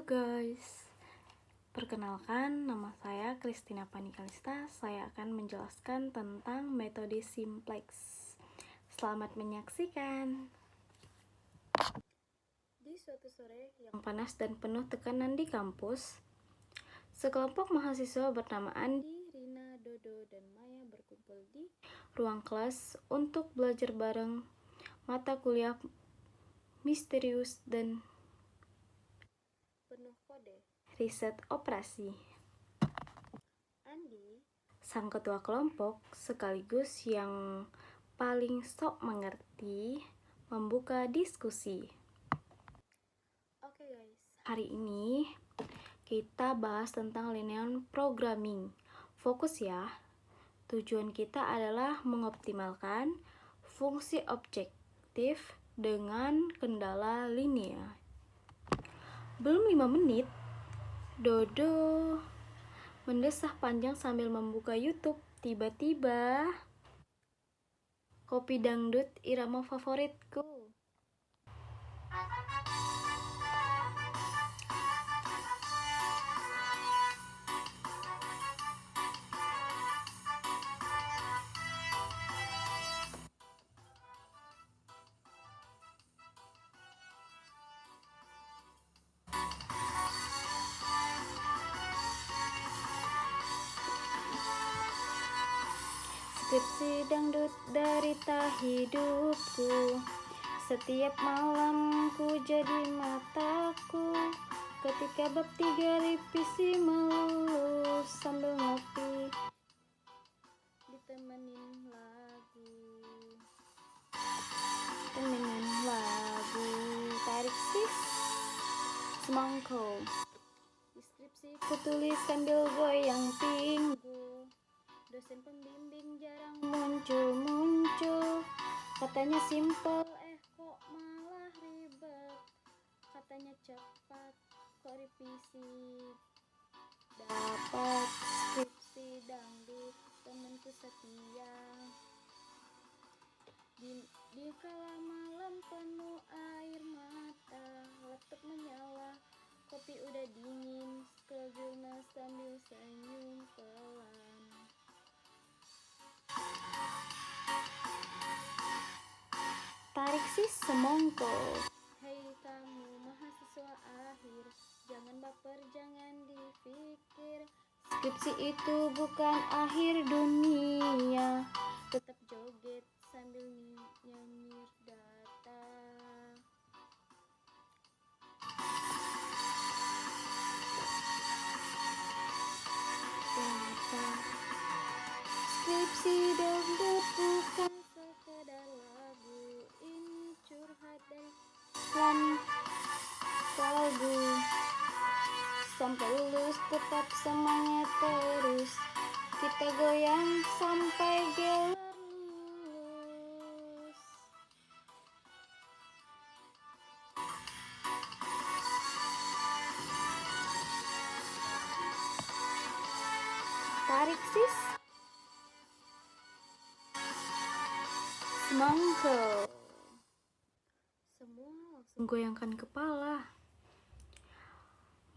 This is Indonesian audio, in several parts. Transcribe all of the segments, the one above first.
guys, perkenalkan nama saya Christina Panikalista. Saya akan menjelaskan tentang metode simplex. Selamat menyaksikan. Di suatu sore yang panas dan penuh tekanan di kampus, sekelompok mahasiswa bernama Andi, Rina, Dodo, dan Maya berkumpul di ruang kelas untuk belajar bareng mata kuliah misterius dan penuh kode, riset operasi. Andi, sang ketua kelompok sekaligus yang paling sok mengerti, membuka diskusi. Oke guys, hari ini kita bahas tentang linear programming. Fokus ya. Tujuan kita adalah mengoptimalkan fungsi objektif dengan kendala linear. Belum 5 menit, Dodo mendesah panjang sambil membuka YouTube. Tiba-tiba, kopi dangdut irama favoritku. Skripsi dangdut derita hidupku. Setiap malam ku jadi mataku. Ketika bab 3 revisi melulus sambil ngopi ditemenin lagu. Tarik sis semangkau. Skripsi ku tulis sambil goyang pinggul. Dosen pembimbing jarang muncul. Katanya simpel, kok malah ribet. Katanya cepat, kok revisi. Dapat skripsi dangdut, temanku setia. Di kala malam penuh air mata, laptop menyala, kopi udah dingin, scroll jurnal sambil senyum pelan. Tarik sis semongko. Hei kamu mahasiswa akhir, jangan baper, jangan dipikir. Skripsi itu bukan akhir dunia. Tetap joget sambil nyemir data. Skripsi dangdut bukan sekedar lagu, ini curhat dari lan kalbu. Sampai lulus tetap semangat terus, kita goyang sampai gelar lulus. Tarik sis semangka. Semua langsung goyangkan kepala.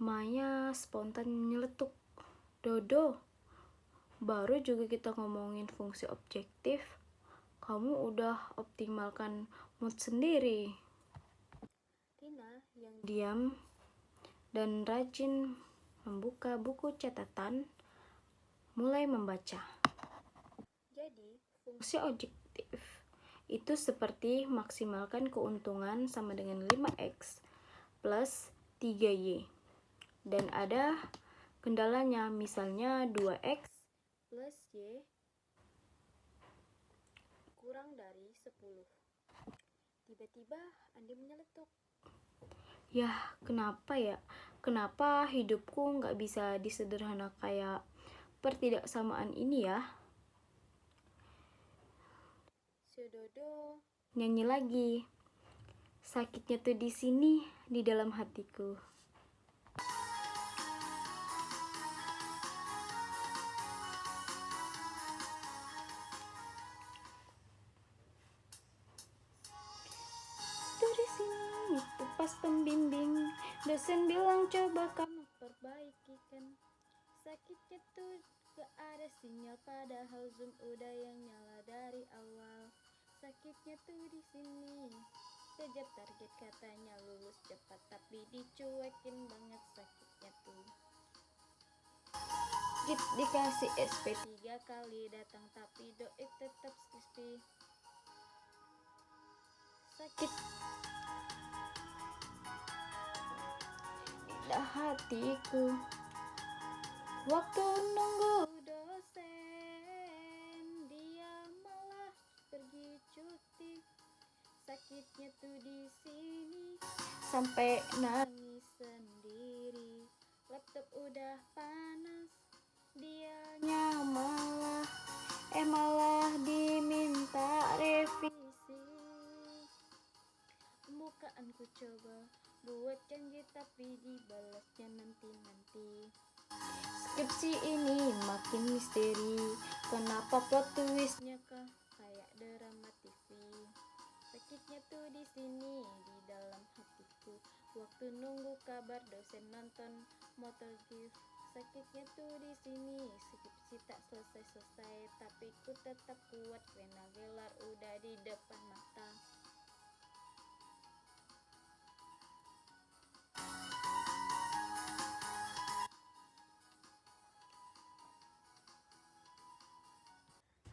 Maya spontan nyeletuk, Dodo, baru juga kita ngomongin fungsi objektif, kamu udah optimalkan mood sendiri. Rina yang diam dan rajin membuka buku catatan, mulai membaca. Jadi, fungsi objektif itu seperti maksimalkan keuntungan sama dengan 5x plus 3y. Dan ada kendalanya, misalnya 2x plus y kurang dari 10. Tiba-tiba Andi menyeletuk. Yah, kenapa ya? Kenapa hidupku nggak bisa disederhana kayak pertidaksamaan ini ya? Si Dodo nyanyi lagi. Sakitnya tuh di sini, di dalam hatiku. Dari sini, itu pas pembimbing Dosen bilang coba kamu perbaiki kan. Sakitnya tuh gak ada sinyal padahal Zoom udah yang nyala dari awal. Sakitnya tuh di sini. Kejar target katanya lulus cepat tapi dicuekin banget sakitnya tuh. Dikasih SP 3 kali datang tapi doi tetap crispy. Sakit di hatiku waktu nunggu dosen, dia malah pergi cuti. Sakitnya tuh di sini sampai nangis sendiri. Laptop udah panas, dianya malah diminta revisi. Bukaanku coba buat janji tapi dibalasnya nanti. Skripsi ini makin misteri, kenapa plot twistnya kayak drama TV. Sakitnya tuh di sini di dalam hatiku waktu nunggu kabar dosen nonton motor gift. Sakitnya tuh di sini skripsi tak selesai tapi ku tetap kuat karena gelar udah di depan mata.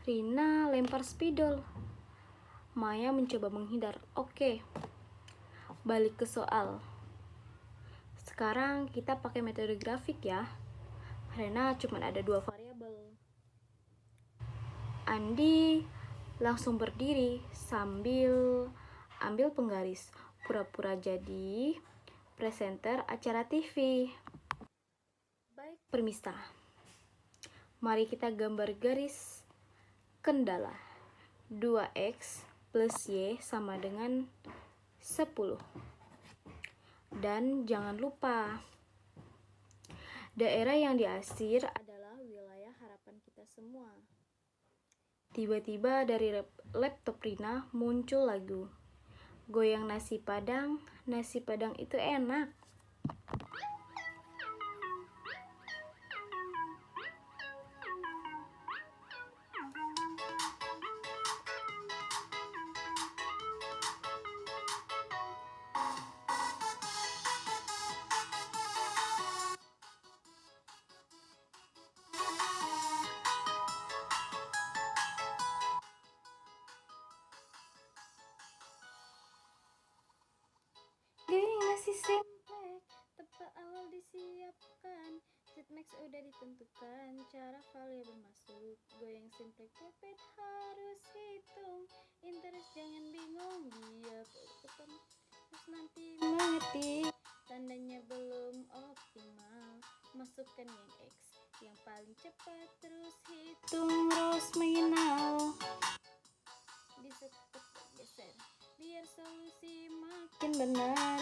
Rina lempar spidol. Maya mencoba menghindar. Oke, balik ke soal. Sekarang kita pakai metode grafik ya. Karena cuma ada 2 variabel. Andi langsung berdiri sambil ambil penggaris, pura-pura jadi presenter acara TV. Baik permista, mari kita gambar garis kendala. 2x plus y sama dengan 10. Dan jangan lupa, daerah yang diasir adalah wilayah harapan kita semua. Tiba-tiba dari laptop Rina muncul lagu Goyang nasi padang itu enak. Goyang nasi semplek, tepat awal disiapkan. Setmax udah ditentukan, cara variabel masuk. Goyang semplek pepet harus hitung. Interest jangan bingung, dia pelan terus nanti mengerti. Tandanya belum optimal, masukkan yang X yang paling cepat terus hitung terus marginal. Bisa tetap geser biar solusi makin benar,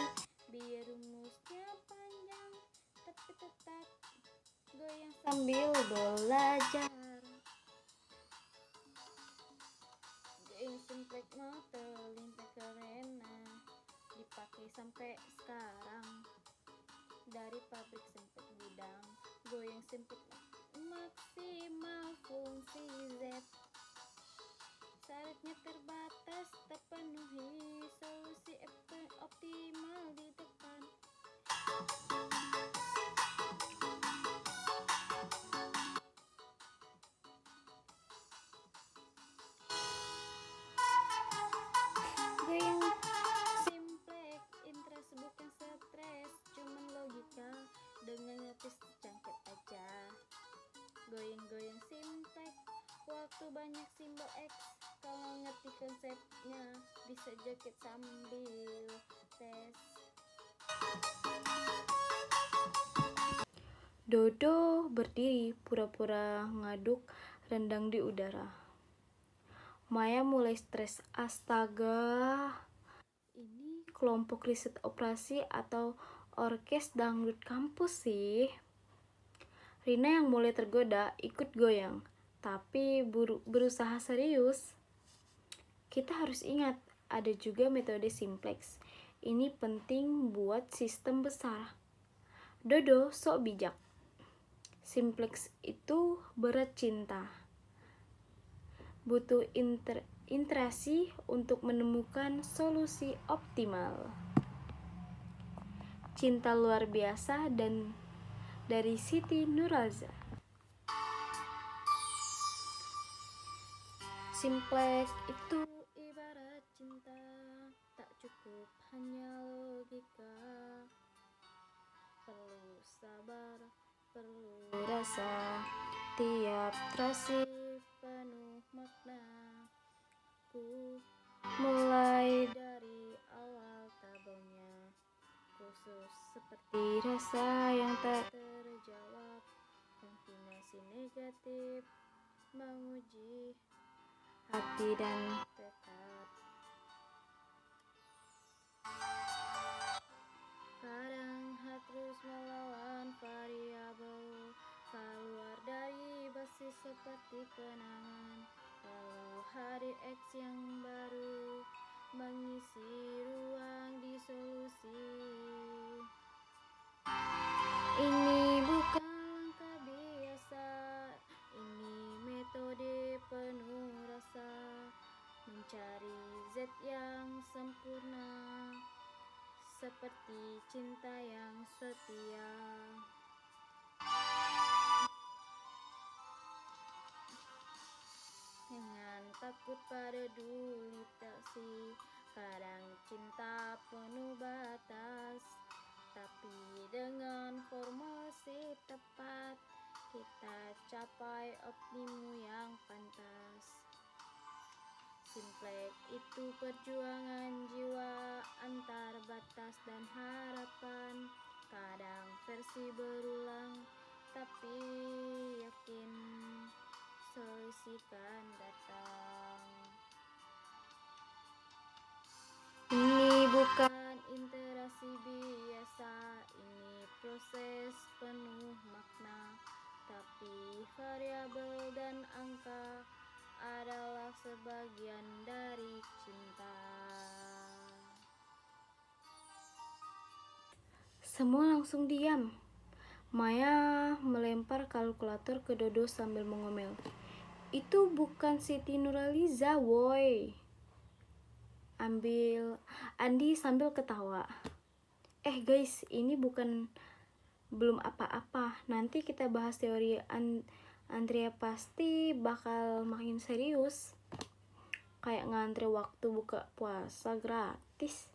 biar rumusnya panjang tapi tetap goyang sambil belajar. Goyang semplek modeling karena dipakai sampai sekarang dari pabrik semplek gudang. Goyang semplek maksimal fungsi Z. Syaratnya terbatas terpenuhi, solusi optimal di depan. Goyang simplek, interest bukan stres, cuman logika dengan ngetis cangkir aja. Goyang simplek, waktu banyak simbol X. Kalau ngerti konsepnya bisa joget sambil tes. Dodo berdiri pura-pura ngaduk rendang di udara. Maya mulai stres. Astaga, ini kelompok riset operasi atau orkes dangdut kampus sih. Rina yang mulai tergoda ikut goyang, tapi berusaha serius. Kita harus ingat, ada juga metode simplex Ini penting buat sistem besar. Dodo sok bijak. Simplex itu berat cinta. Butuh interaksi untuk menemukan solusi optimal. Cinta luar biasa dan dari Siti Nurhaliza. Simplex itu ibarat cinta, tak cukup hanya logika. Perlu sabar, perlu rasa, tiap terasi penuh makna. Ku mulai dari awal tabelnya, khusus seperti rasa yang tak terjawab. Kombinasi negatif menguji hati dan tekad. Kadang harus melawan variabel, keluar dari basis seperti kenangan. Lalu hari X yang baru mengisi ruang di solusi. Ini bukan langkah biasa, ini metode penuh rasa, mencari Z yang sempurna, seperti cinta yang setia. Jangan takut pada duplikasi, kadang cinta penuh batas, tapi dengan formasi tepat kita capai optimum yang pantas. Simplex itu perjuangan jiwa antar batas dan harapan. Kadang versi berulang, tapi yakin solusi kan datang. Ini bukan interaksi biasa, ini proses penuh makna, tapi variabel dan angka adalah sebagian dari cinta. Semua langsung diam. Maya melempar kalkulator ke Dodo sambil mengomel. Itu bukan Siti Nurhaliza, woi. Andi sambil ketawa. Guys, ini belum apa-apa. Nanti kita bahas teori Andrea pasti bakal makin serius. Kayak ngantri waktu buka puasa gratis.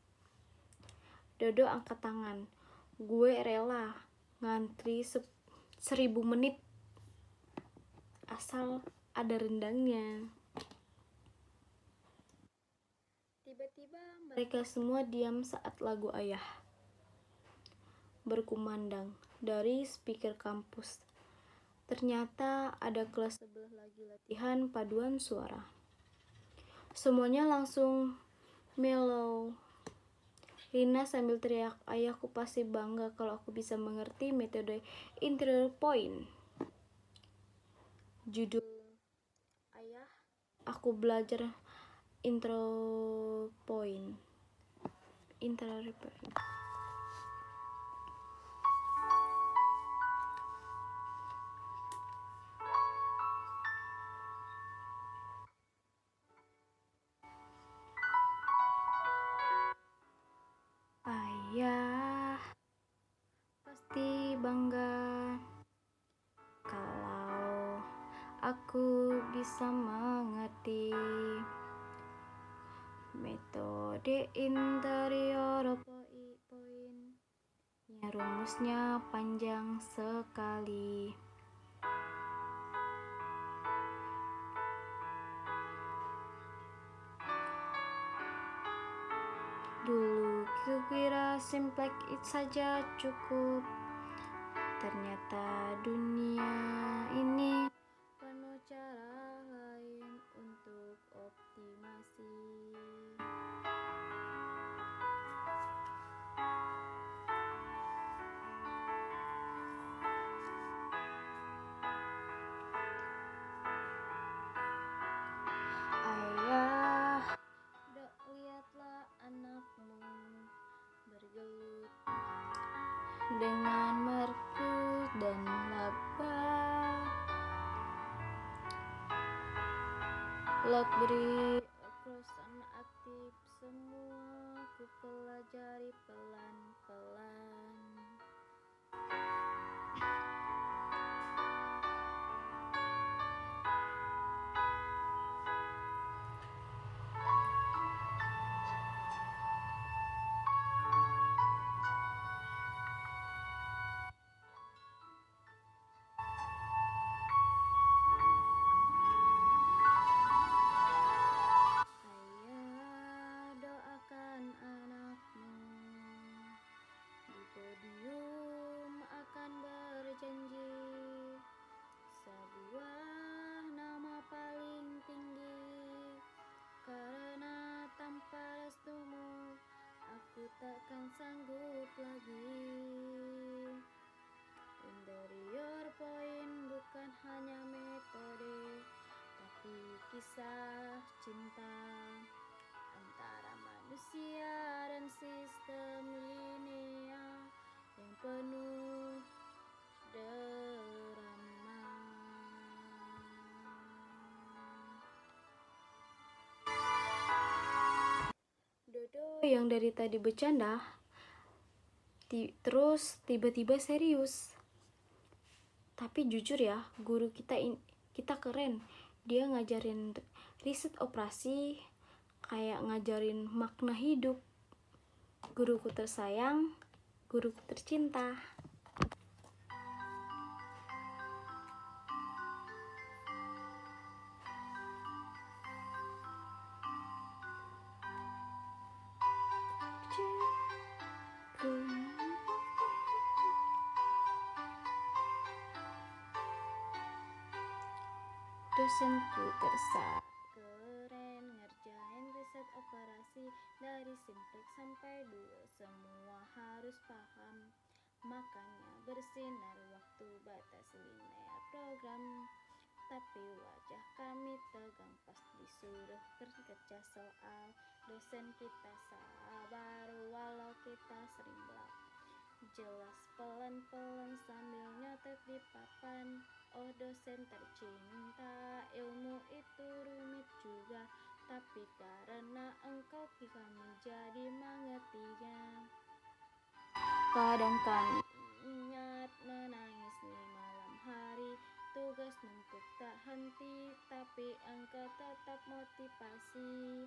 Dodo angkat tangan. Gue rela ngantri 1000 menit asal ada rendangnya. Tiba-tiba mereka semua diam saat lagu Ayah berkumandang dari speaker kampus. Ternyata ada kelas sebelah lagi latihan paduan suara. Semuanya langsung mellow. Rina sambil teriak, ayahku pasti bangga kalau aku bisa mengerti metode interior point. Judul ayah, aku belajar interior point. Ayah pasti bangga kalau aku bisa mengerti metode interior point. Ya, rumusnya panjang sekali. Dulu kukira simplex it saja cukup. Ternyata dunia ini penuh cara lain untuk optimasi. Ayah, lihatlah anakmu dengan merkut dan laba. Log beri croissant aktif, semua ku pelajari pelan-pelan. Ayah, doakan anakmu di podium akan berjanji sebuah nama paling tinggi, karena tanpa restumu aku takkan sanggup lagi. Interior point bukan hanya metode, tapi kisah cinta antara manusia dan sistem linear yang penuh drama. Dodo yang dari tadi bercanda terus tiba-tiba serius. Tapi jujur ya, guru kita keren. Dia ngajarin riset operasi kayak ngajarin makna hidup. Guruku tersayang, guruku tercinta. Dosenku keren, ngerjain riset operasi dari simplex sampai duel, semua harus paham, makanya bersinar waktu batas linear program. Tapi wajah kami tegang pas disuruh kerja soal. Dosen kita sabar walau kita sering belak, jelas pelan-pelan sambil nyotet di papan. Oh dosen tercinta, ilmu itu rumit juga, tapi karena engkau kami jadi mengertinya. Kadang kami ingat menangis di malam hari, tugas numpuk tak henti, tapi engkau tetap motivasi.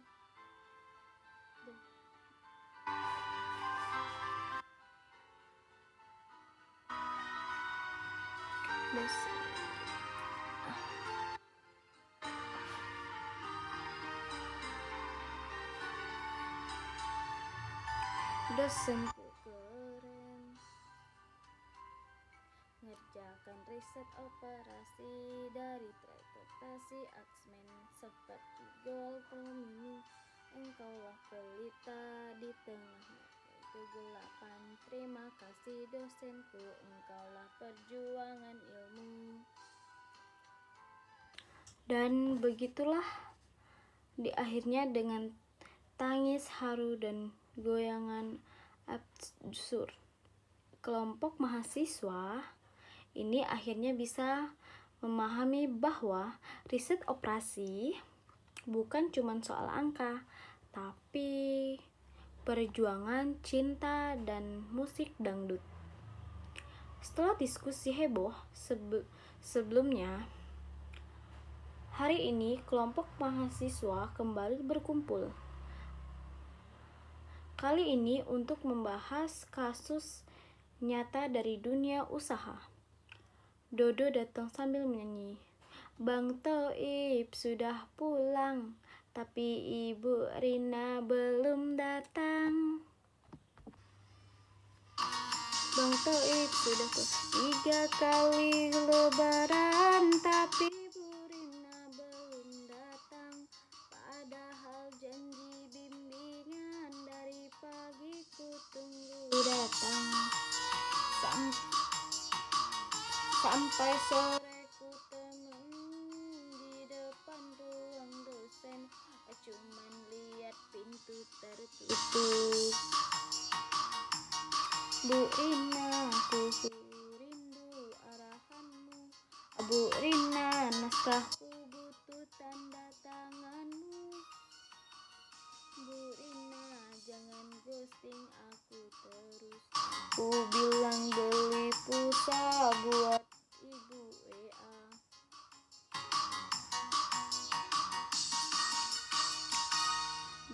Dosenku keren, ngerjakan riset operasi dari transportasi X-Men seperti Golfomini. Engkaulah pelita di tengah kegelapan. Terima kasih dosenku, engkaulah perjuangan ilmu. Dan begitulah di akhirnya dengan tangis haru dan goyangan absurd, kelompok mahasiswa ini akhirnya bisa memahami bahwa riset operasi bukan cuma soal angka, tapi perjuangan cinta dan musik dangdut. Setelah diskusi heboh sebelumnya, hari ini kelompok mahasiswa kembali berkumpul. Kali ini untuk membahas kasus nyata dari dunia usaha. Dodo datang sambil menyanyi. Bang Toib sudah pulang, tapi Ibu Rina belum datang. Bang Toib sudah 3 kali lebaran, tapi Ibu Rina belum datang. Padahal janji bimbingan dari pagi ku tunggu datang. Sampai sore ku temen di depan ruang dosen, cuman lihat pintu tertutup. Bu Rina, Aku butuh tanda tanganmu, Bu Rina, jangan ghosting aku terus. Ku bilang beli pulsa buat ibu WA.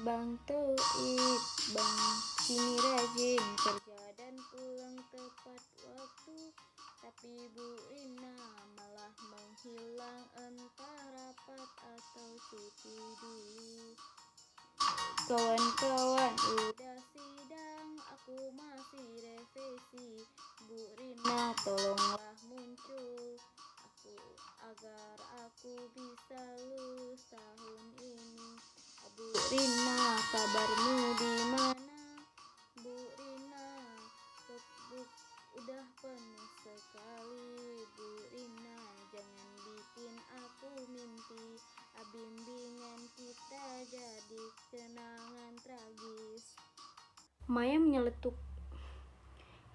Bang Toib, bang kini rajin kerja dan pulang tepat waktu, tapi Bu Rina malah menghilang entah rapat atau cuti dulu. Kawan-kawan udah sidang, aku masih revisi. Bu Rina tolonglah muncul agar aku bisa lulus tahun ini. Bu Rina, kabarmu di mana? Bu Rina, notebook udah penuh sekali. Bu Rina, jangan bikin aku mimpi. Bimbingan kita jadi kenangan tragis. Maya menyeletuk.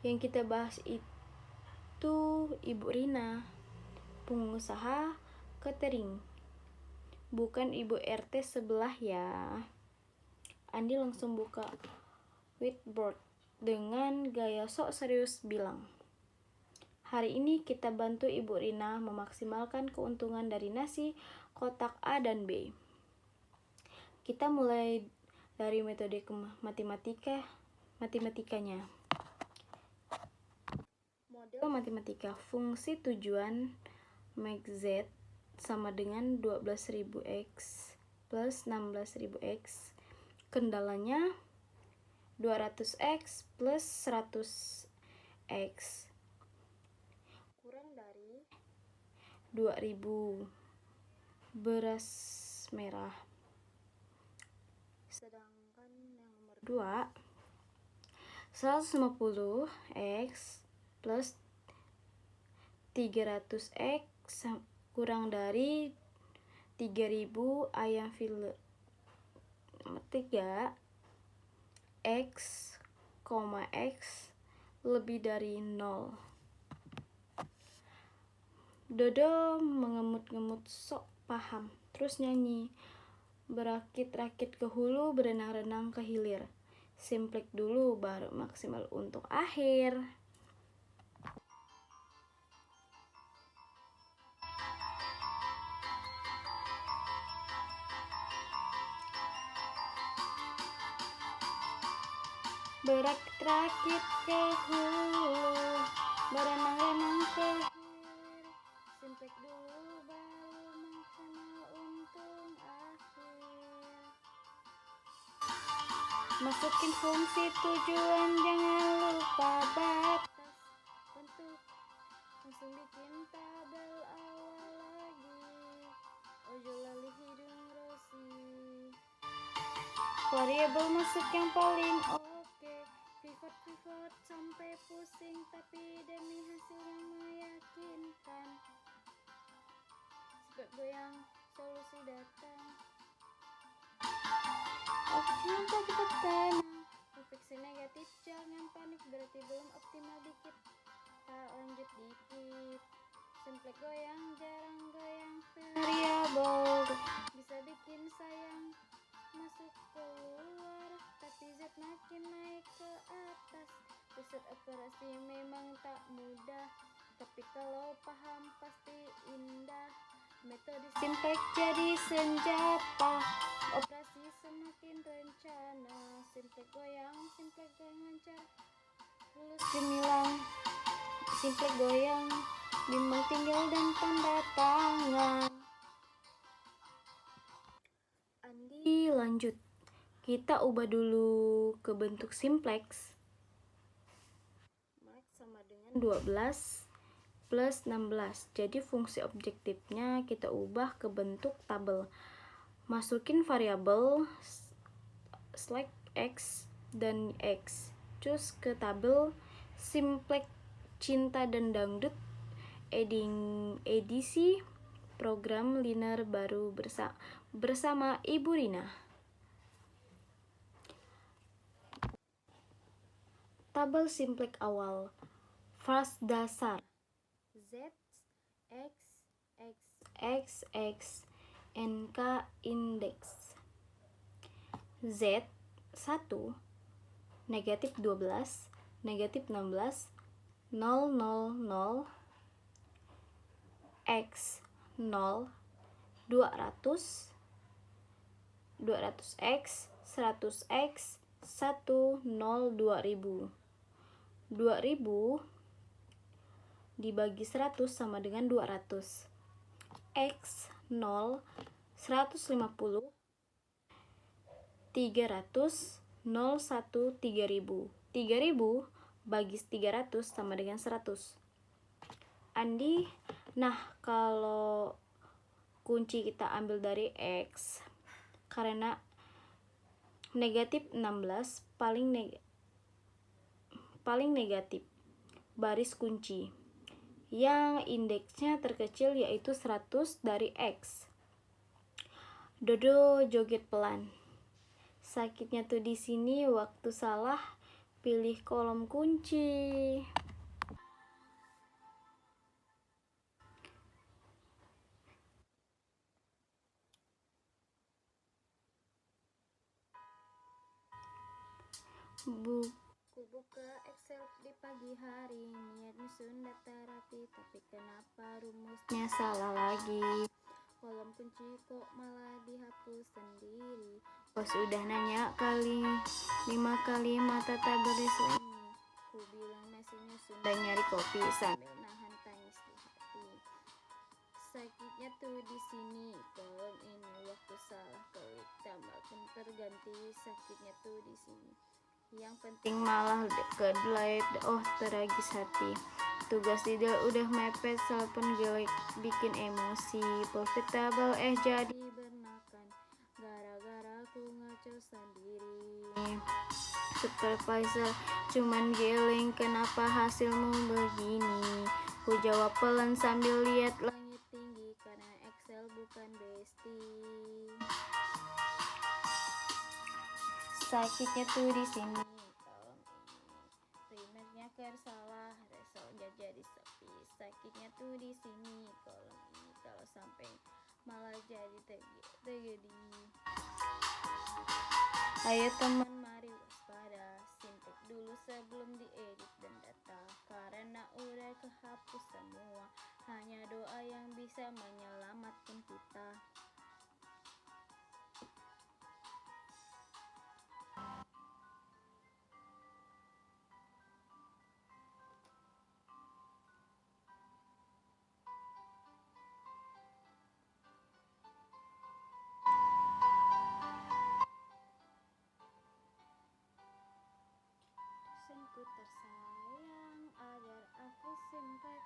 Yang kita bahas itu Ibu Rina, pengusaha catering, bukan Ibu RT sebelah ya. Andi langsung buka whiteboard dengan gaya sok serius bilang, hari ini kita bantu Ibu Rina memaksimalkan keuntungan dari nasi kotak A dan B. Kita mulai dari metode matematikanya. Model matematika fungsi tujuan max Z sama dengan 12.000x plus 16.000x. Kendalanya 200x plus 100x kurang dari 2000 beras merah. Sedangkan yang nomor 2 150x plus 300x kurang dari 3000 ayam file. Nomor 3 x, x lebih dari 0. Dodo mengemut-ngemut sok paham, terus nyanyi. Berakit-rakit ke hulu, berenang-renang ke hilir. Simplek dulu baru maksimal untuk akhir. Berakit-rakit ke hulu, berenang-renang ke hilir. Simplek dulu baru maksimal untung akhir. Masukin fungsi tujuan, jangan lupa batas bentuk. Langsung bikin tabel awal lagi. Ojo lali hidung rosi. Variabel masuk yang paling oke. Pivot sampai pusing, tapi demi hasil yang meyakinkan. Sebab goyang, solusi datang. Optimal tapi tetap tenang. Infeksi negatif, jangan panik, berarti belum optimal dikit. Tak lanjut dikit. Simplek goyang, jarang goyang. Variabel bisa bikin sayang masuk keluar, tapi Z makin naik ke atas. Riset operasi memang tak mudah, tapi kalau paham pasti indah. Metode simplek jadi senjata, operasi semakin rencana. Simplek goyang lancar, lulus gemilang. Simplek goyang, bimbang tinggal dan tanda tangan. Andi lanjut. Kita ubah dulu ke bentuk simplex. Max sama dengan 12 plus 16. Jadi fungsi objektifnya kita ubah ke bentuk tabel. Masukin variabel slash x dan x. Cus ke tabel simplex cinta dan dangdut edisi program linear baru bersama Ibu Rina. Tabel simplex awal. Fast dasar Z, X, X, X, X, NK indeks. Z 1, negatif 12, negatif 16, 0, 0, 0, X 0, 200, 200X, 100X, 1, 0, 2000. 2000 dibagi 100 sama dengan 200. X 0, 150, 300, 0, 1, 3000. 3000 bagi 300 sama dengan 100. Andi, nah kalau kunci kita ambil dari X, karena negatif 16 paling negatif baris kunci yang indeksnya terkecil yaitu 100 dari X. Dodo joget pelan. Sakitnya tuh di sini waktu salah pilih kolom kunci. Buku buka Excel di pagi hari, niat nyusun data rapi, tapi kenapa rumusnya salah lagi? Kolom kunci kok malah dihapus sendiri. Bos udah nanya 5 kali mata tak beres ini. Ku bilang masih nyusun dan nyari kopi sambil nahan tangis di hati. Sakitnya tuh di sini, kolom ini waktu salah klik tambahkan terganti. Sakitnya tuh di sini. Yang penting malah ke delete, oh teragis hati. Tugas tidak udah mepet, telepon jelek bikin emosi. Profitable jadi bernakan, gara-gara aku ngaco sendiri. Supervisor cuman geleng, kenapa hasilmu begini? Ku jawab pelan sambil lihat langit tinggi, karena Excel bukan bestie. Sakitnya tuh di sini, kolom ini primernya salah, resultnya jadi sepi. Sakitnya tuh di sini, kolom ini kalau sampai malah jadi tragedi. Ayo teman, mari waspada, sintek dulu sebelum diedit dan data, karena udah kehapus semua. Hanya doa yang bisa menyelamatkan kita. Dosenku tersayang, ajar aku simplek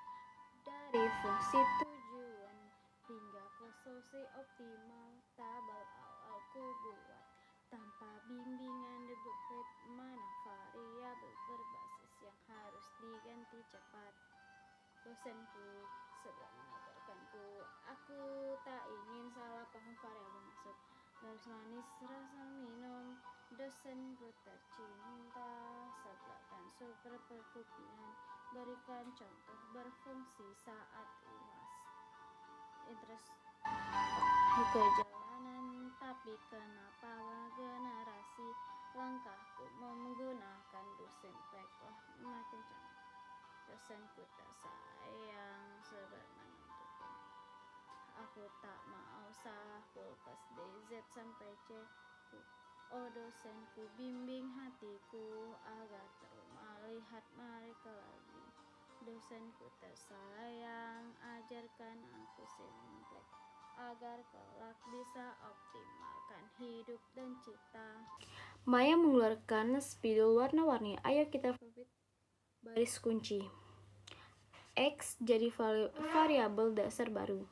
dari fungsi tujuan hingga ke solusi optimal. Tabel awal ku buat tanpa bimbingan di buffet, mana variabel berbasis yang harus diganti cepat. Dosenku sedang mengajarkanku, aku tak ingin salah paham variabel masuk. Garis manis rasa minum, dosenku tercinta, sebelahkan super perkupian, berikan contoh berfungsi saat uas. Interest kejalanan, tapi kenapa generasi langkahku menggunakan dosen baiklah makin cantik. Dosenku tersayang sebab menentuku, aku tak mau salah kulkas DZ sampai C. Oh dosenku, bimbing hatiku agar terus melihat mereka lagi. Dosenku tersayang, ajarkan aku simplek agar kelak bisa optimalkan hidup dan cita. Maya mengeluarkan spidol warna-warni. Ayo kita profit baris kunci. X jadi variabel dasar baru,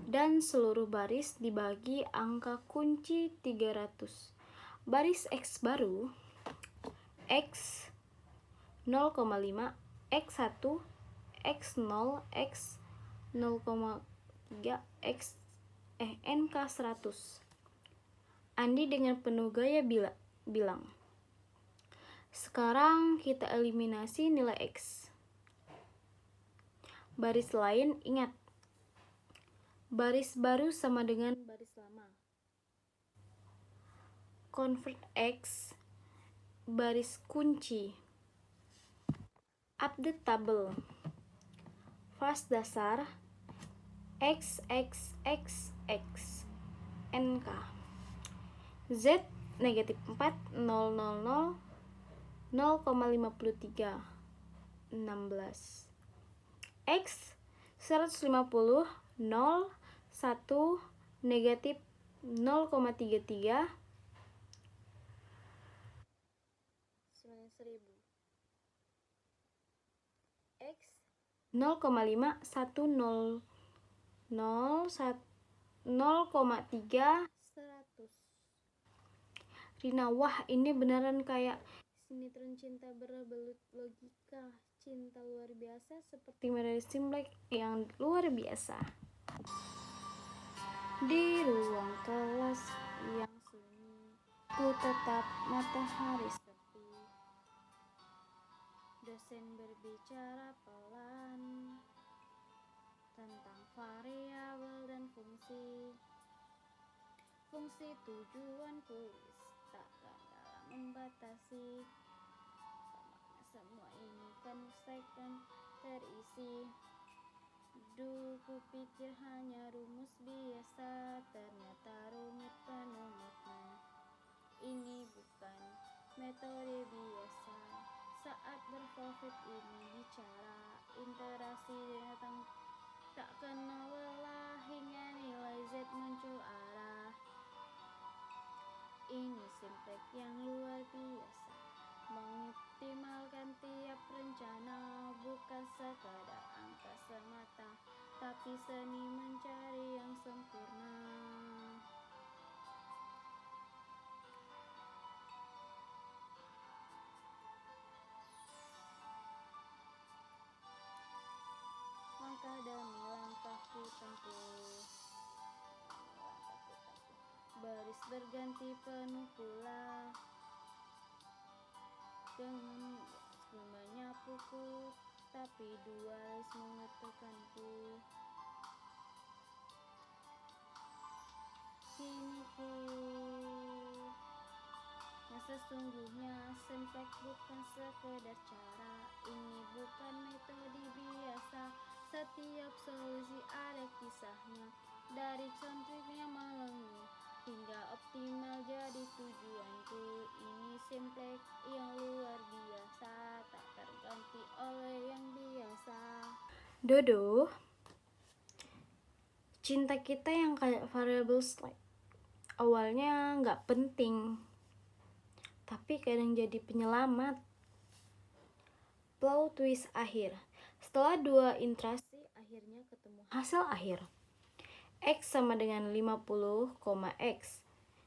dan seluruh baris dibagi angka kunci 300. Baris X baru, X 0,5, X1, X0, X 0,3, X NK 100. Andi dengan penuh gaya bilang, sekarang kita eliminasi nilai X. Baris lain ingat, Baris baru sama dengan baris lama. Convert X baris kunci. Update table. Fast dasar X NK. Z negatif 4 000 0,53 16. X 150 0 1 negatif 0,33 1000. X 0,5 1 0 0 0,3 100. Rina, wah ini beneran kayak sinetron cinta berbelut logika. Cinta luar biasa seperti Mary Simlek yang luar biasa. Di ruang kelas yang sunyi, ku tetap matahari sepi. Dosen berbicara pelan tentang variabel dan fungsi. Fungsi tujuan kuis takkan dalam membatasi. Semua ini kan second terisi. Dulu kupikir hanya rumus biasa, ternyata rumit penuh. Ini bukan metode biasa. Saat berprofit ini bicara interaksi datang tak kenal lelah hingga nilai Z muncul arah. Ini Simplek yang luar biasa, mengoptimalkan tiap rencana, bukan sekadar angka semata, tapi seni mencari yang sempurna. Langkah demi langkah ku tempuh, baris berganti penuh pula, dengan menyapuku, tapi dualis mengetukkanku. Kini ku yang sesungguhnya Simplek bukan sekedar cara, ini bukan metode biasa. Setiap solusi ada kisahnya, dari contohnya melengi hingga optimal jadi tujuanku. Ini Simplek yang luar biasa, tak terganti oleh yang biasa. Dodo, cinta kita yang kayak variable slide. Awalnya nggak penting, tapi kadang jadi penyelamat. Plot twist akhir. Setelah dua interaksi, akhirnya ketemu hasil akhir. X sama dengan 50, X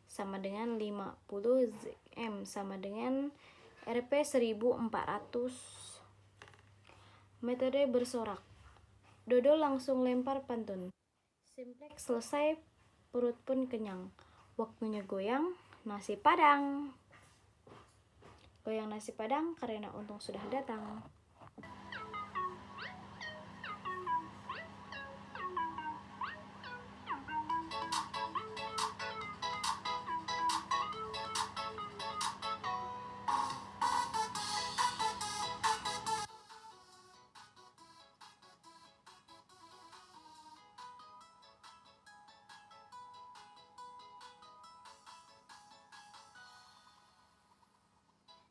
sama dengan 50, M sama dengan Rp 1400. Metode bersorak. Dodo langsung lempar pantun. Simplek selesai, perut pun kenyang. Waktunya goyang nasi padang. Goyang nasi padang karena untung sudah datang.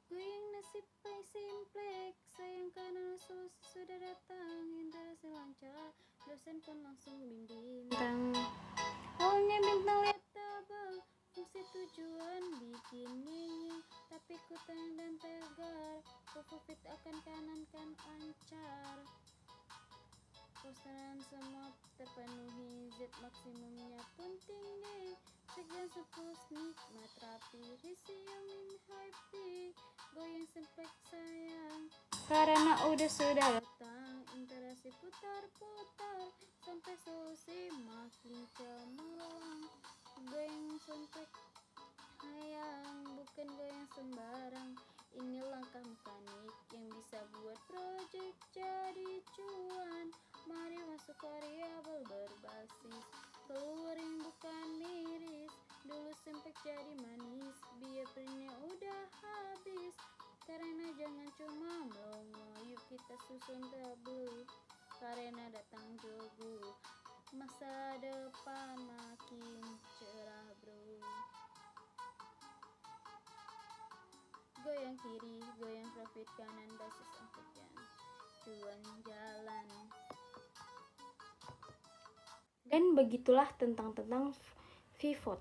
Goyang nasib baik Simplek, sayang karena solusi sudah datang. Interaksi lancar, dosen pun langsung bintang. Awalnya bintang lihat tabel, fungsi tujuan bikin nyanyi, tapi ku tenang dan tegar. Profit akan kanan kan lancar. Posteran semua terpenuhi, Z maksimumnya pun tinggi. Sekian sepus nikmat rapi, risiumin happy. Goyang Simplek sayang, karena sudah datang. Interaksi putar-putar, sampai solusi makin cemerlang. Goyang Simplek sayang, bukan goyang sembarang. Ini langkah mekanik yang bisa buat project jadi cuan. Mari masuk variabel berbasis keluarin bukan miris. Dulu sempit jadi manis, biar printnya udah habis. Karena jangan cuma melongo, yuk kita susun tabel. Karena datang jogo, masa depan makin cerah bro. Goyang kiri, goyang profit kanan, basis angkutkan cuan jalan. Dan begitulah tentang pivot,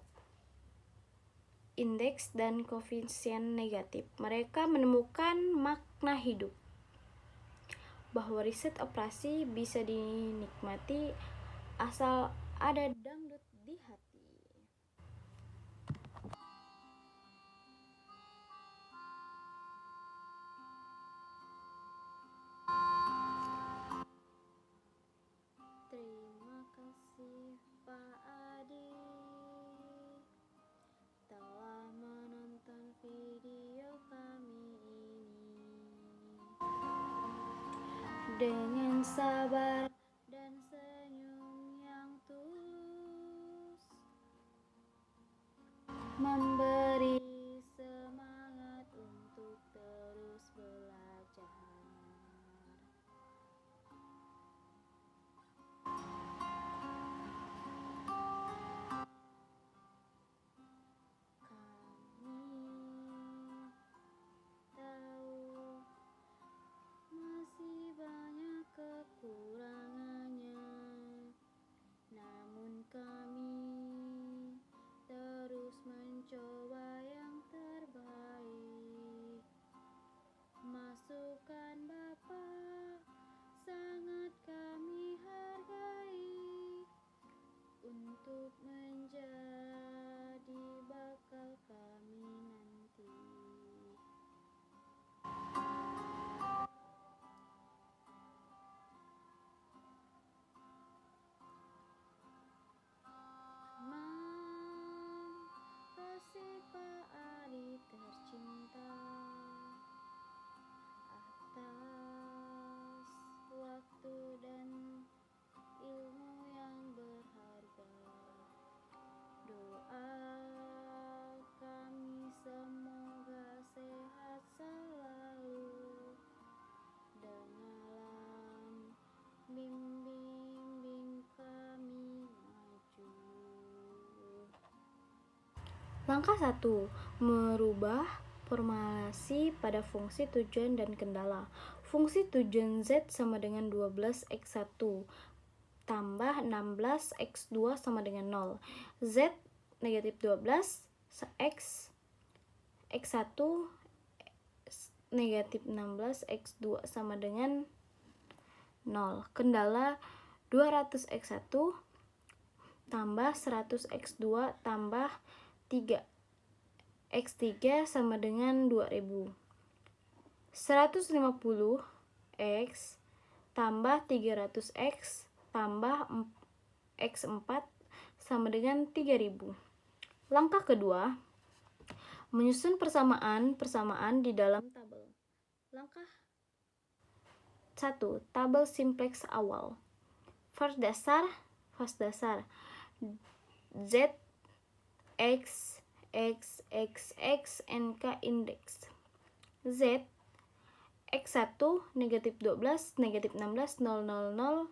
indeks dan koefisien negatif. Mereka menemukan makna hidup, bahwa riset operasi bisa dinikmati asal ada dangdut di hati. Terima kasih Pak Adi telah menonton video kami ini. Dengan sabar dan senyum yang tulus, memberi semangat untuk terus belajar. Masih banyak kekurangannya, namun kami terus mencoba yang terbaik. Masukan Bapak sangat kami hargai untuk menjadi bakal kami nanti. Makasih Pak Adi tercinta atas waktu dan ilmu yang berharga. Doa kami semoga sehat selalu dan alam bimbing kami maju. Langkah 1. Merubah formulasi pada fungsi tujuan dan kendala. Fungsi tujuan Z sama dengan 12x1 tambah 16x2 sama dengan 0. Z negatif 12, X X1 negatif 16, X2 sama dengan 0. Kendala 200x1 tambah 100x2 tambah 3 X3 sama dengan 2000. 150x tambah 300x tambah X4 sama dengan 3000. Langkah kedua, menyusun persamaan di dalam tabel. Langkah 1. Tabel simplex awal. First dasar Z X X X X NK indeks. Z X1 negatif 12 negatif 16 0 0 0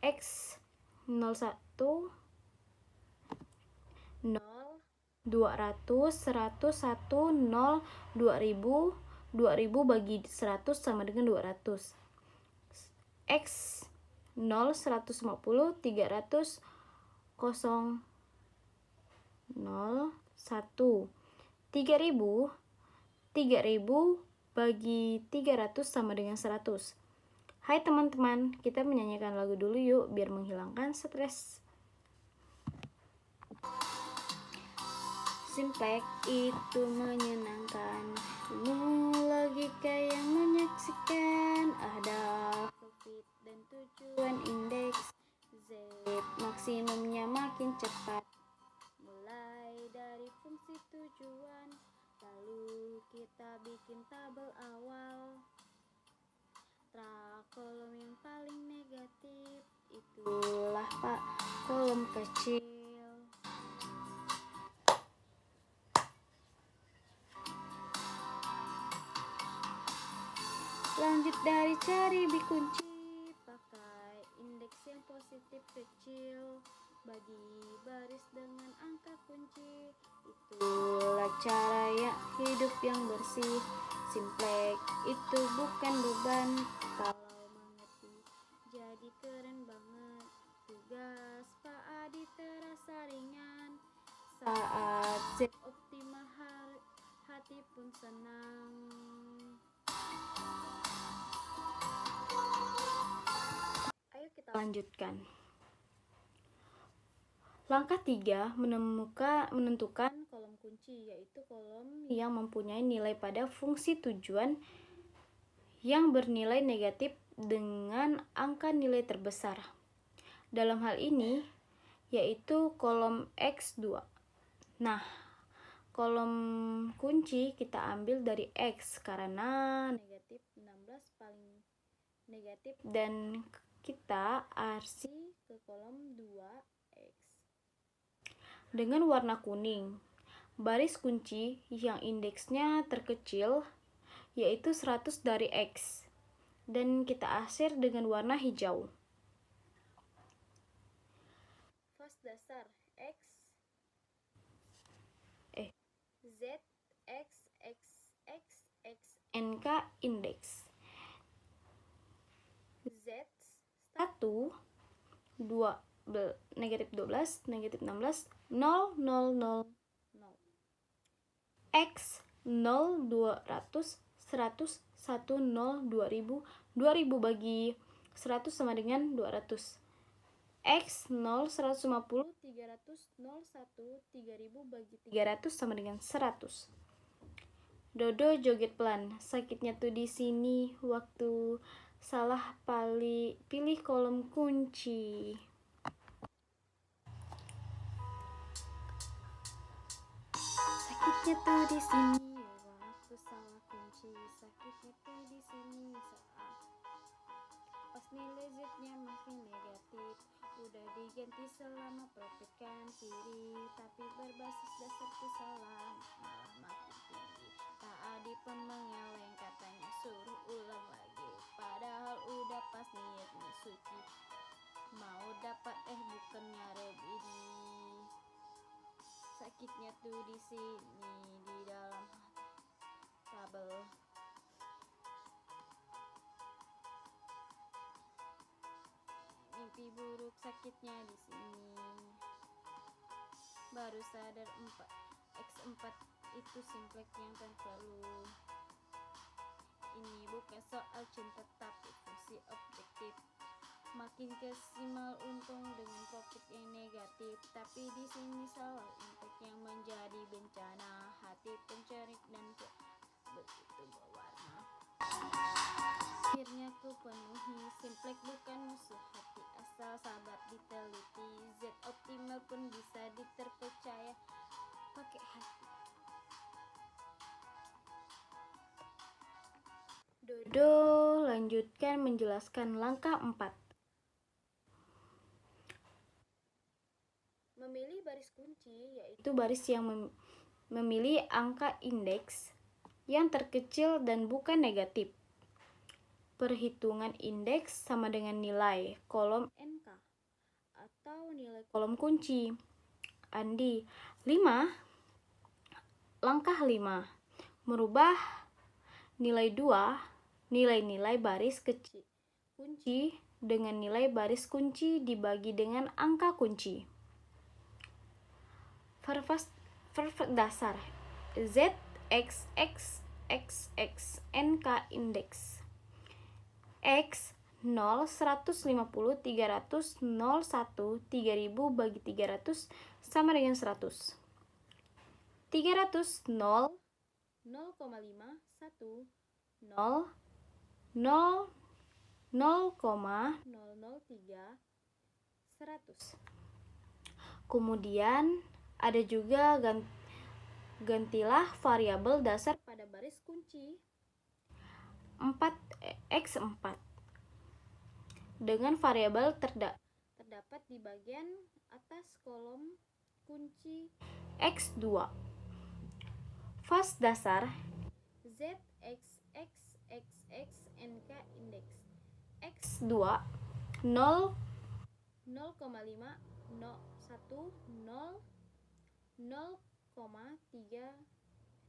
X 01 0 200 100 1 0 2000 2000 bagi 100 sama dengan 200. X 0 150 300 0 0 1 3000 bagi 300 sama dengan 100. Hai teman-teman, kita menyanyikan lagu dulu yuk biar menghilangkan stres. Simplex itu menyenangkan, logika yang menyaksikan, ada profit dan tujuan indeks. Z maksimumnya makin cepat, mulai dari fungsi tujuan, lalu kita bikin tabel awal. Kolom yang paling negatif itu itulah Pak kolom kecil. Lanjut dari cari bikunci, pakai indeks yang positif kecil, bagi baris dengan angka kunci. Itulah cara ya hidup yang bersih, simplek itu bukan beban. Kalau mengerti jadi keren banget, tugas Pak Adi terasa ringan. Saat Z optimal hati pun senang. Ayo kita lanjutkan. Langkah 3, menentukan kolom kunci, yaitu kolom yang mempunyai nilai pada fungsi tujuan yang bernilai negatif dengan angka nilai terbesar. Dalam hal ini, yaitu kolom X2. Nah, kolom kunci kita ambil dari X karena negatif 16 paling negatif dan kita arsi ke kolom 2X. Dengan warna kuning, baris kunci yang indeksnya terkecil yaitu 100 dari X, dan kita arsir dengan warna hijau. Fas dasar X Z X X X X NK indeks Z 1 2 negatif 12 negatif 16 0 0 0 0 X 0 200 100 1 0 2000 2000 bagi 100 sama dengan 200. X 0 150 300 0 1 3000 bagi 300 sama dengan 100. Dodo joget pelan. Sakitnya tuh di sini waktu salah pilih kolom kunci. Sakitnya tuh di sini waktu salah kunci. Sakitnya tuh di sini saat pas nilai Z-nya masih negatif. Udah diganti selama profit kan kiri, tapi berbasis dasar kesalahan malah makin tinggi. Pak Adi pun mengeleng, katanya suruh ulang lagi, padahal udah pas niatnya suci. Mau dapat bukannya rebidi. Sakitnya tuh di sini di dalam tabel. Mimpi buruk sakitnya di sini. Baru sadar X4 itu simplek yang tanpa lu. Ini bukan soal cinta tapi fungsi objektif. Makin kesimal untung dengan profit yang negatif, tapi di sini salah impact yang menjadi bencana. Hati pencerik dan begitu berwarna. Akhirnya ku penuhi, simplek bukan musuh hati, asal sabar diteliti. Z optimal pun bisa diterpercaya pakai hati. Dodo lanjutkan menjelaskan langkah 4. Memilih baris kunci, yaitu baris yang memilih angka indeks yang terkecil dan bukan negatif. Perhitungan indeks sama dengan nilai kolom NK atau nilai kolom kunci. Andi 5. Langkah 5. Merubah nilai 2, nilai-nilai baris kecil kunci dengan nilai baris kunci dibagi dengan angka kunci. Verfas dasar Z X X X X NK indeks X 0 150 300 0 1 3000 bagi 300 sama dengan 100. 300 0 0,5 1 0 0 0,003 100. Kemudian ada juga gantilah variabel dasar pada baris kunci 4x4 dengan variabel terdapat di bagian atas kolom kunci X2. Fas dasar Z, X, X, X, X, NK indeks X2 0, 0,5, 0, 1, 0, 0,3,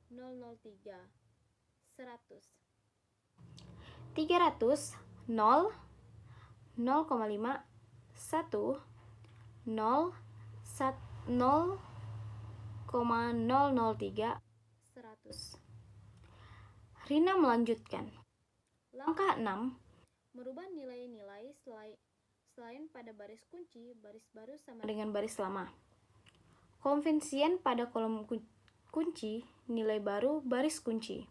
003, 100, 300, 0, 0,5, 1, 0, 0,003, 100. Rina melanjutkan. Langkah 6. Merubah nilai-nilai selain pada baris kunci, baris baru sama dengan baris lama. Konvensian pada kolom kunci, nilai baru baris kunci.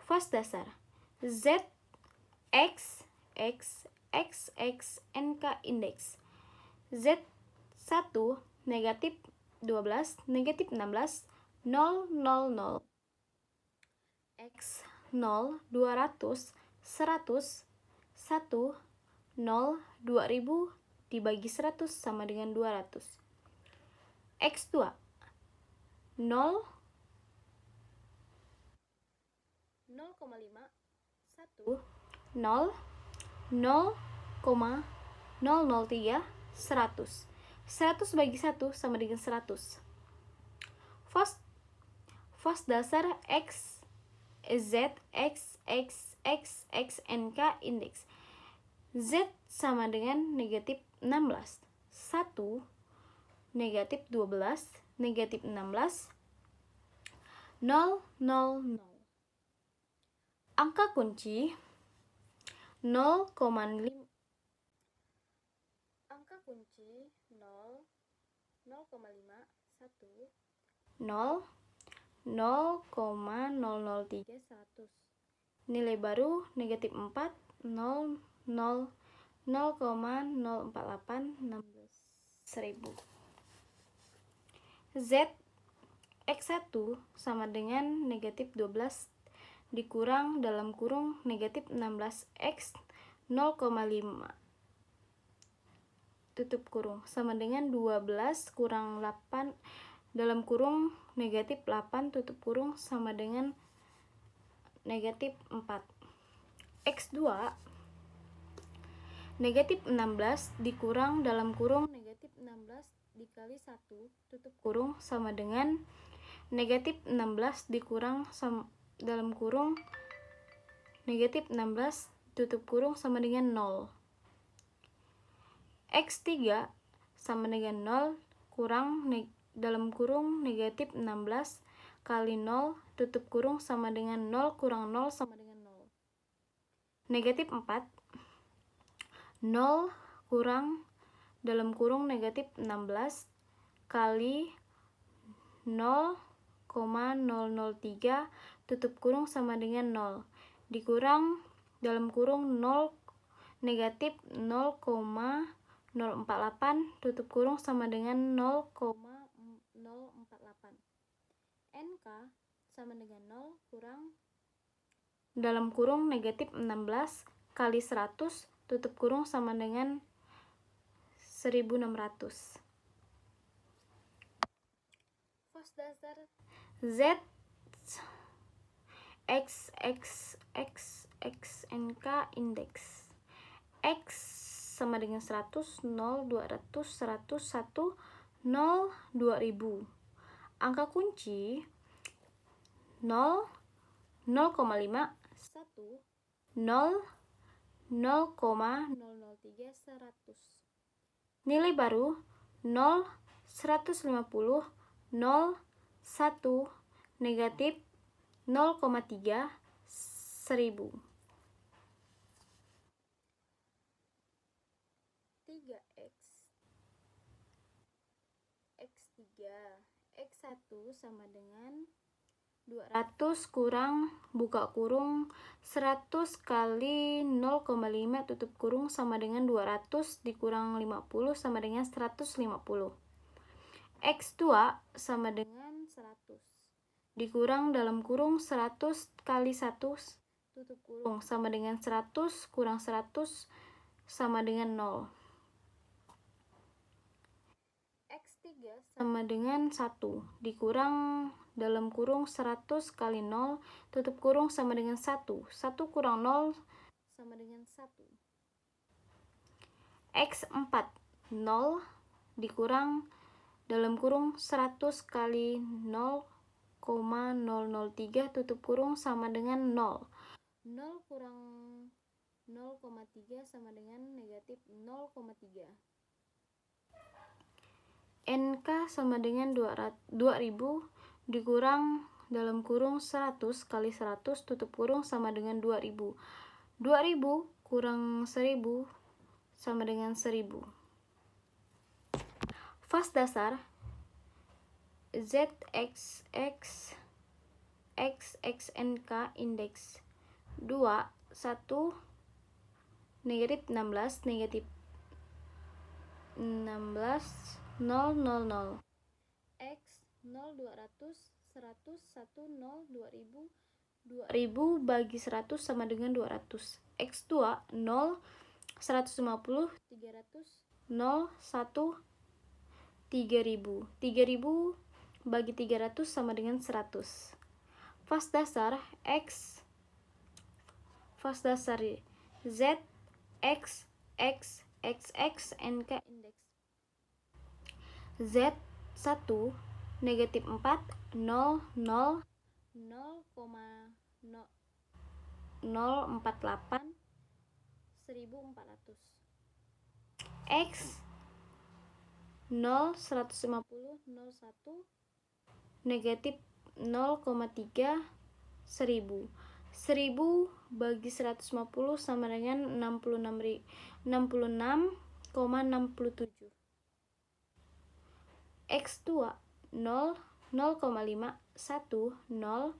Fas dasar Z, X, X, X, X, NK indeks Z1 negatif 12, negatif 16, 0, 0, 0. X 0, 200, 100, 1, 0, 2000 dibagi 100 sama dengan 200. X2 0, 0,5, 1, 0, 0,003, 100. 100 bagi 1 sama dengan 100. Fas dasar X, Z, X, X, X, X, NK indeks Z sama dengan negatif 16, 1, negatif 12, negatif 16, 0, 0, 0. Angka kunci 0,5. Angka kunci 0, 0,5, 1, 0, 0,003, 100. Nilai baru negatif 4, 0, 0, 0,048, 16, 1000. Z X1 sama dengan negatif 12 dikurang dalam kurung negatif 16 X 0,5 tutup kurung sama dengan 12 kurang 8 dalam kurung negatif 8 tutup kurung sama dengan negatif 4. X2 negatif 16 dikurang dalam kurung negatif 16 dikali 1 tutup kurung sama dengan negatif 16 dikurang dalam kurung negatif 16 tutup kurung sama dengan 0. X3 sama dengan 0 kurang dalam kurung negatif 16 kali 0 tutup kurung sama dengan 0 kurang 0 sama dengan 0. Negatif 4, 0 kurang dalam kurung negatif 16 kali 0,003 tutup kurung sama dengan 0 dikurang dalam kurung 0 negatif 0,048 tutup kurung sama dengan 0,048. NK sama dengan 0 kurang dalam kurung negatif 16 kali 100 tutup kurung sama dengan 1600. Fas dasar Z X, X, X, X, NK indeks X sama dengan 100, 0, 200, 100, 1, 0, 2000. Angka kunci 0, 0,5, 1, 0, 0,003, 100. Nilai baru 0, 150, 0, 1, negatif 0,3, 1000. 3x X3 X1 sama dengan 200 kurang buka kurung 100 kali 0,5 tutup kurung sama dengan 200 dikurang 50 sama dengan 150. X2 sama dengan 100 dikurang dalam kurung 100 kali 1 tutup kurung sama dengan 100 kurang 100 sama dengan 0. sama dengan 1 dikurang dalam kurung 100 kali 0 tutup kurung sama dengan 1. 1 kurang 0 sama dengan 1. X4 0 dikurang dalam kurung 100 kali 0,003 tutup kurung sama dengan 0. 0 kurang 0,3 sama dengan negatif 0,3. NK sama dengan 2000 dikurang dalam kurung 100 kali 100 tutup kurung sama dengan 2000. 2000 kurang 1000 sama dengan 1000. Fas dasar ZXX XXNK indeks 2 1 negatif 16 negatif 16 0 0 0 X 0 200 100 1 0 2000 2000 bagi 100 sama dengan 200. X2 0 150 300 0 1 3000 3000 bagi 300 sama dengan 100. Fas dasar X fas dasar Z X X XX NK indeks Z 1 negatif 4 0 0 0,048 1400. X 0 150 01 negatif 0,3 1000 1000 bagi 150 sama dengan 66,67. X2 0 0,5 1 0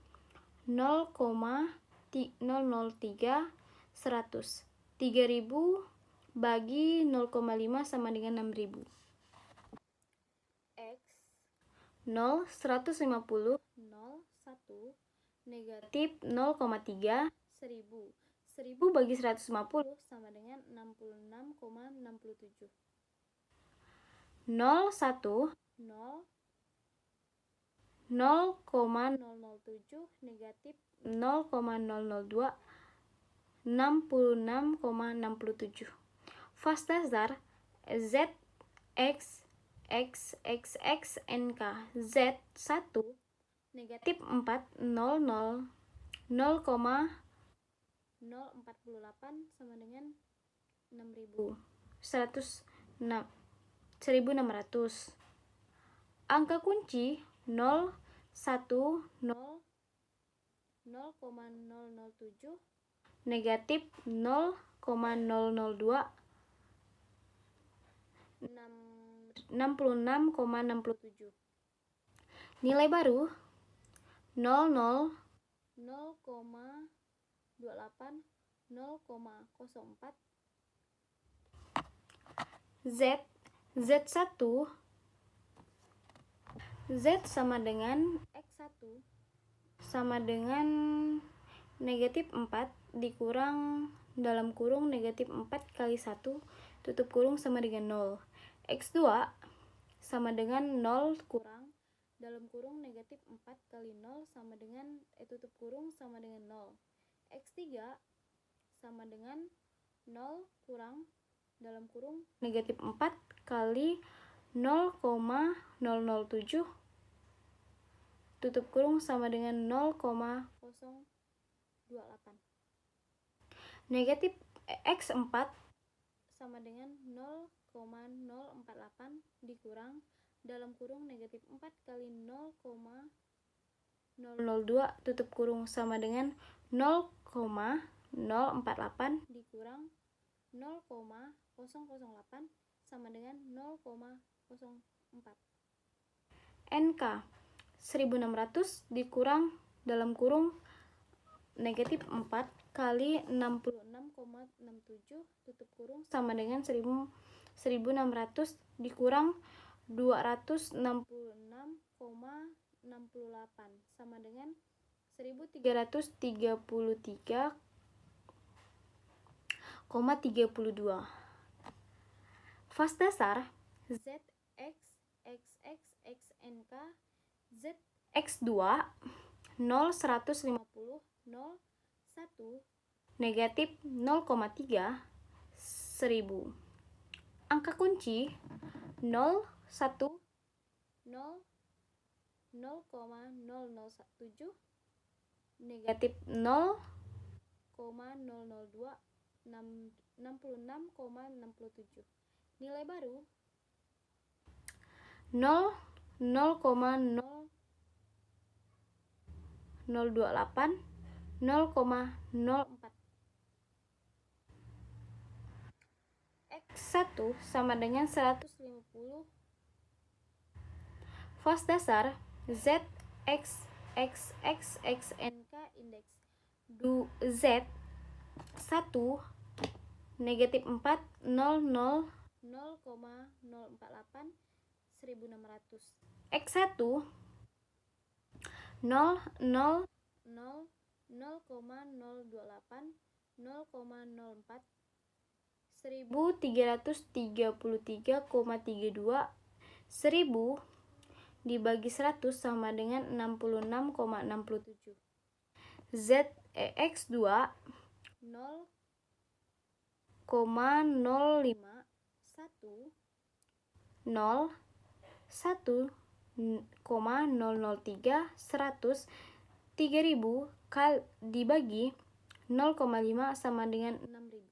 0,003 100 3000 bagi 0,5 sama dengan 6000. X 0 150 0 1 negatif 0,3 1000 1000 bagi 150 sama dengan 66,67. 0 1 0 0,007 negatif 0,002 66,67. Fas dasar Z X X X X NK Z 1 negatif 4 0 0 0,048 sama dengan 6000 1600. Angka kunci 0 1 0 0,007 negatif 0,002 66,67. Nilai baru 00 0,28 0,04 Z Z1 Z sama dengan X1 sama dengan negatif 4 dikurang dalam kurung negatif 4 kali 1 tutup kurung sama dengan 0. X2 sama dengan 0 kurang dalam kurung negatif 4 kali 0 sama dengan tutup kurung sama dengan 0. X3 sama dengan 0 kurang dalam kurung negatif 4 kali 0,007 tutup kurung sama dengan 0,028. Negatif X4 sama dengan 0,048 dikurang dalam kurung negatif 4 kali 0,002 tutup kurung sama dengan 0,048 dikurang 0,008 sama dengan 0,04. NK 1600 dikurang dalam kurung negatif 4 kali 66,67 tutup kurung sama dengan 1600 dikurang 266,68 sama dengan 1333,32. Fas dasar Z X X X XNK ZX2 0 150 0 1 negatif 0,3 1000. Angka kunci 0 1 0 0,007 negatif 0,002 66,67. Nilai baru 0 0,0028 0,04. X1 sama dengan 150 fas dasar Z X X X X NK indeks Z 1 negatif 4 0 0 0,048 1600. X1 0 0 0 0,028 0,04 1333,32 1000 dibagi 100 sama dengan 66,67. ZEX2 0,051 0 1,003 100 3000 dibagi 0,5 sama dengan 6000.